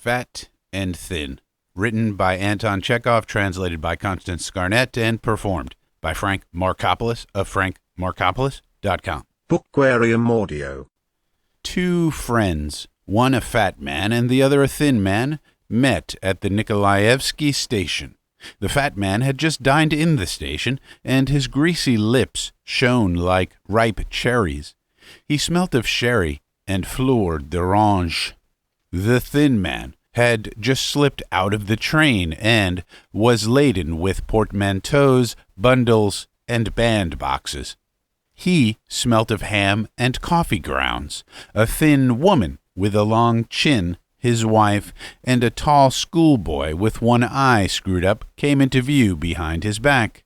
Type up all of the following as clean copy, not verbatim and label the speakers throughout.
Speaker 1: Fat and Thin. Written by Anton Chekhov, translated by Constance Scarnett, and performed by Frank Marcopolos of frankmarcopolos.com.
Speaker 2: Bookwarium Audio.
Speaker 1: Two friends, one a fat man and the other a thin man, met at the Nikolaevsky station. The fat man had just dined in the station, and his greasy lips shone like ripe cherries. He smelt of sherry and fleur d'orange. The thin man had just slipped out of the train and was laden with portmanteaus, bundles, and bandboxes. He smelt of ham and coffee grounds. A thin woman with a long chin, his wife, and a tall schoolboy with one eye screwed up came into view behind his back.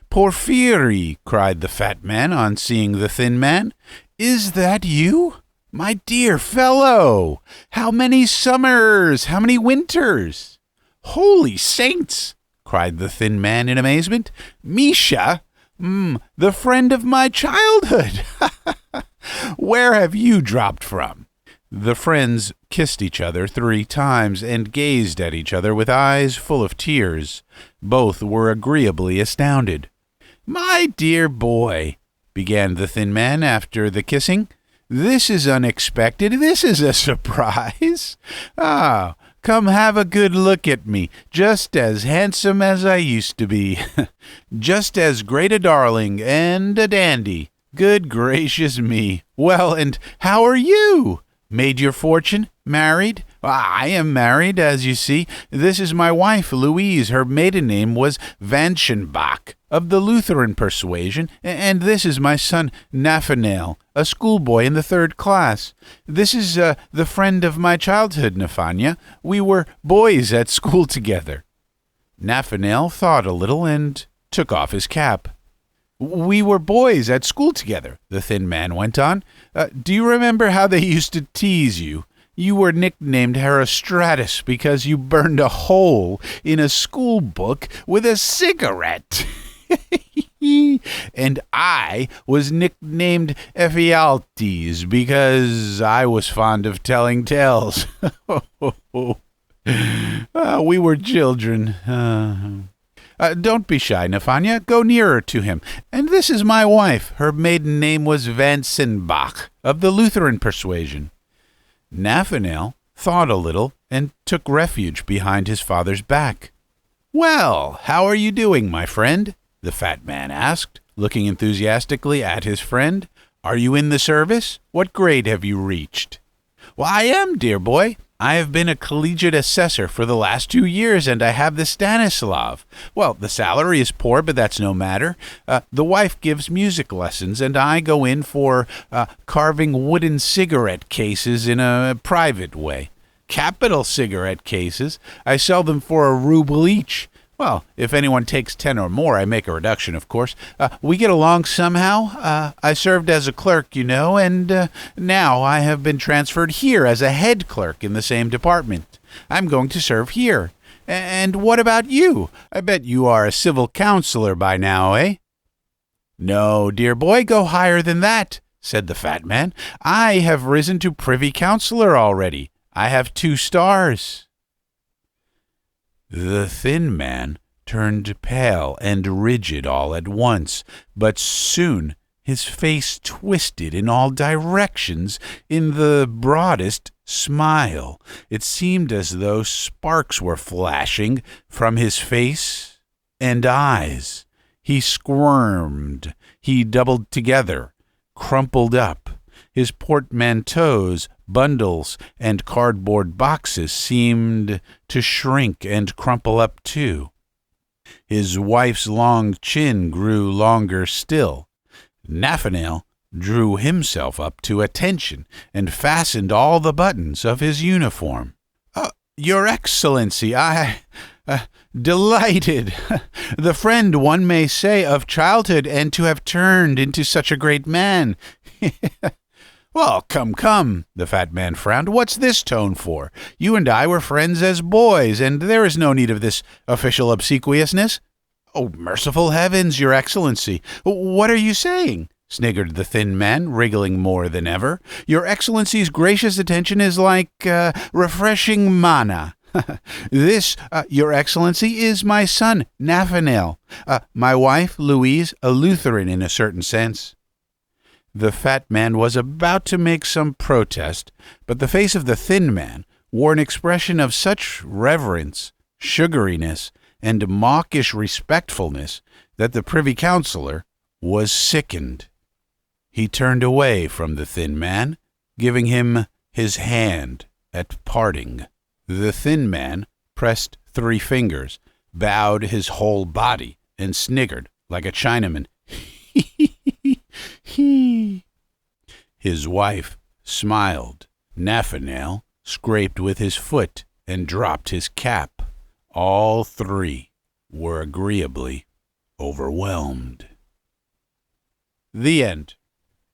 Speaker 1: "Porfiry!" cried the fat man on seeing the thin man. "Is that you? My dear fellow! How many summers! How many winters!" "Holy saints!" cried the thin man in amazement. "Misha! The friend of my childhood! Where have you dropped from?" The friends kissed each other 3 times and gazed at each other with eyes full of tears. Both were agreeably astounded. "My dear boy," began the thin man after the kissing, "this is unexpected. This is a surprise. Come have a good look at me. Just as handsome as I used to be. Just as great a darling and a dandy. Good gracious me. Well, and how are you? Made your fortune? Married?" "I am married, as you see. This is my wife, Louise. Her maiden name was Vanschenbach, of the Lutheran persuasion, and this is my son, Nathanael, a schoolboy in the 3rd class. This is the friend of my childhood, Nafanya. We were boys at school together." Nathanael thought a little and took off his cap. "We were boys at school together," the thin man went on. "Do you remember how they used to tease you? You were nicknamed Herostratus because you burned a hole in a school book with a cigarette." "And I was nicknamed Ephialtes because I was fond of telling tales." We were children. Don't be shy, Nafanya. Go nearer to him. And this is my wife. Her maiden name was Vanschenbach, of the Lutheran persuasion. Nathanael thought a little and took refuge behind his father's back. "Well, how are you doing, my friend?" the fat man asked, looking enthusiastically at his friend. "Are you in the service? What grade have you reached?" "Well, I am, dear boy. I have been a collegiate assessor for the last 2 years, and I have the Stanislav. Well, the salary is poor, but that's no matter. The wife gives music lessons, and I go in for carving wooden cigarette cases in a private way. Capital cigarette cases. I sell them for a ruble each. Well, if anyone takes 10 or more, I make a reduction, of course. We get along somehow. I served as a clerk, you know, and now I have been transferred here as a head clerk in the same department. I'm going to serve here. And what about you? I bet you are a civil counselor by now, eh?" "No, dear boy, go higher than that," said the fat man. "I have risen to privy councillor already. I have 2 stars. The thin man turned pale and rigid all at once, but soon his face twisted in all directions in the broadest smile. It seemed as though sparks were flashing from his face and eyes. He squirmed, he doubled together, crumpled up. His portmanteaus, bundles, and cardboard boxes seemed to shrink and crumple up too. His wife's long chin grew longer still. Nathanael drew himself up to attention and fastened all the buttons of his uniform. "Your Excellency, delighted. The friend, one may say, of childhood, and to have turned into such a great man." "Well, come," the fat man frowned. "What's this tone for? You and I were friends as boys, and there is no need of this official obsequiousness." "Oh, merciful heavens, Your Excellency! What are you saying?" sniggered the thin man, wriggling more than ever. "Your Excellency's gracious attention is like refreshing manna. This, Your Excellency, is my son, Nathanael. My wife, Louise, a Lutheran in a certain sense." The fat man was about to make some protest, but the face of the thin man wore an expression of such reverence, sugariness, and mawkish respectfulness that the privy councillor was sickened. He turned away from the thin man, giving him his hand at parting. The thin man pressed 3 fingers, bowed his whole body, and sniggered like a Chinaman. His wife smiled. Nathanael scraped with his foot and dropped his cap. All 3 were agreeably overwhelmed. The end.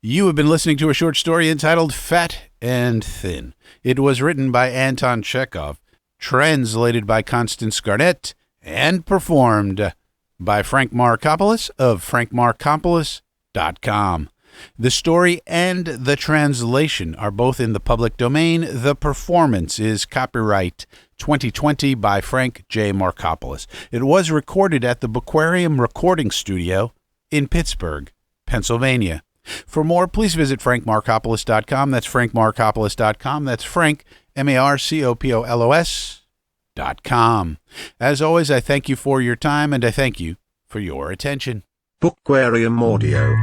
Speaker 1: You have been listening to a short story entitled Fat and Thin. It was written by Anton Chekhov, translated by Constance Garnett, and performed by Frank Marcopolos of frankmarcopolos.com. The story and the translation are both in the public domain. The performance is copyright 2020 by Frank J. Marcopolos. It was recorded at the Bookquarium Recording Studio in Pittsburgh, Pennsylvania. For more, please visit frankmarcopolos.com. That's frankmarcopolos.com. That's Frank, MARCOPOLOS.com. As always, I thank you for your time, and I thank you for your attention.
Speaker 2: Bookquarium Audio.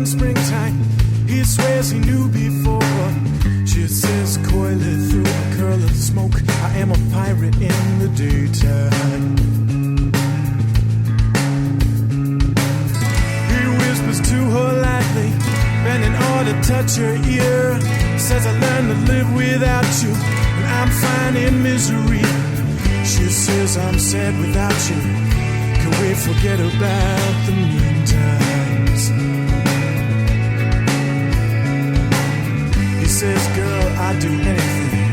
Speaker 3: Springtime, he swears he knew before. She says coyly through a curl of smoke, I am a pirate in the daytime. He whispers to her lightly, bending all to touch her ear. Says I learned to live without you, and I'm fine in misery. She says I'm sad without you, can we forget about the meantimes? Says, girl, I'd do anything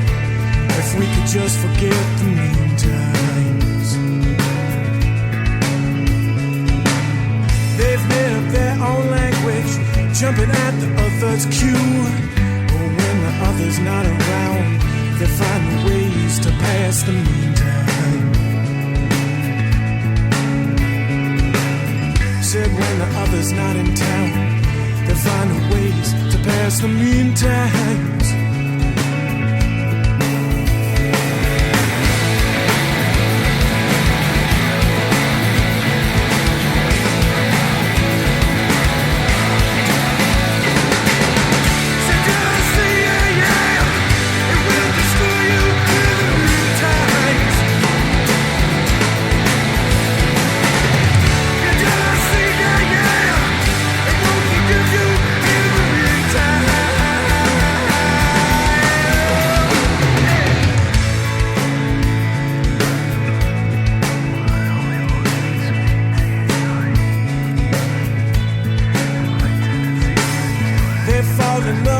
Speaker 3: if we could just forget the mean times. They've made up their own language, jumping at the other's cue. But when the other's not around, they find the ways to pass the mean time. Said when the other's not in town, they find ways to pass the mean times.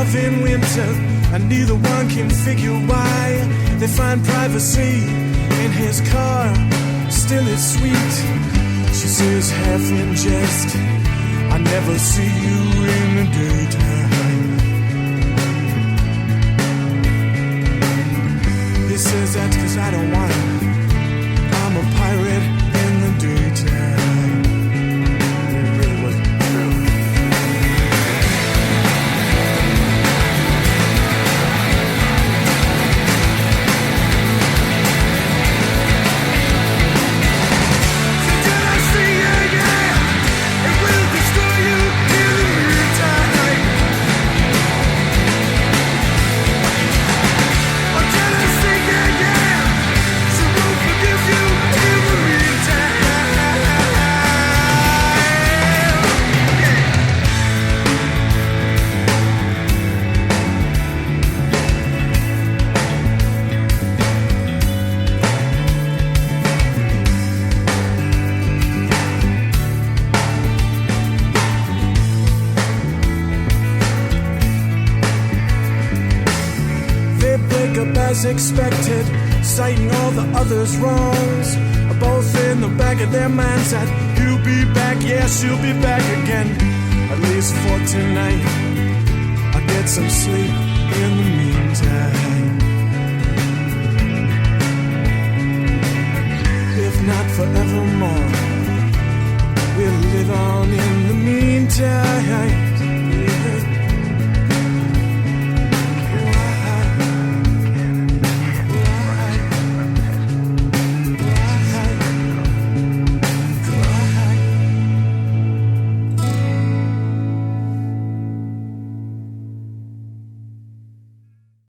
Speaker 3: In winter, and neither one can figure why. They find privacy in his car, still it's sweet. She says half in jest, I never see you in the daytime. He says that's 'cause I don't want it, I'm a pirate in the daytime. It really wasn't true. It will destroy you in the meantime. up as expected, citing all the others' wrongs. Both in the back of their minds that he'll be back, yeah, she'll be back again. At least for tonight, I'll get some sleep in the meantime. If not forevermore, we'll live on in the meantime. Yeah.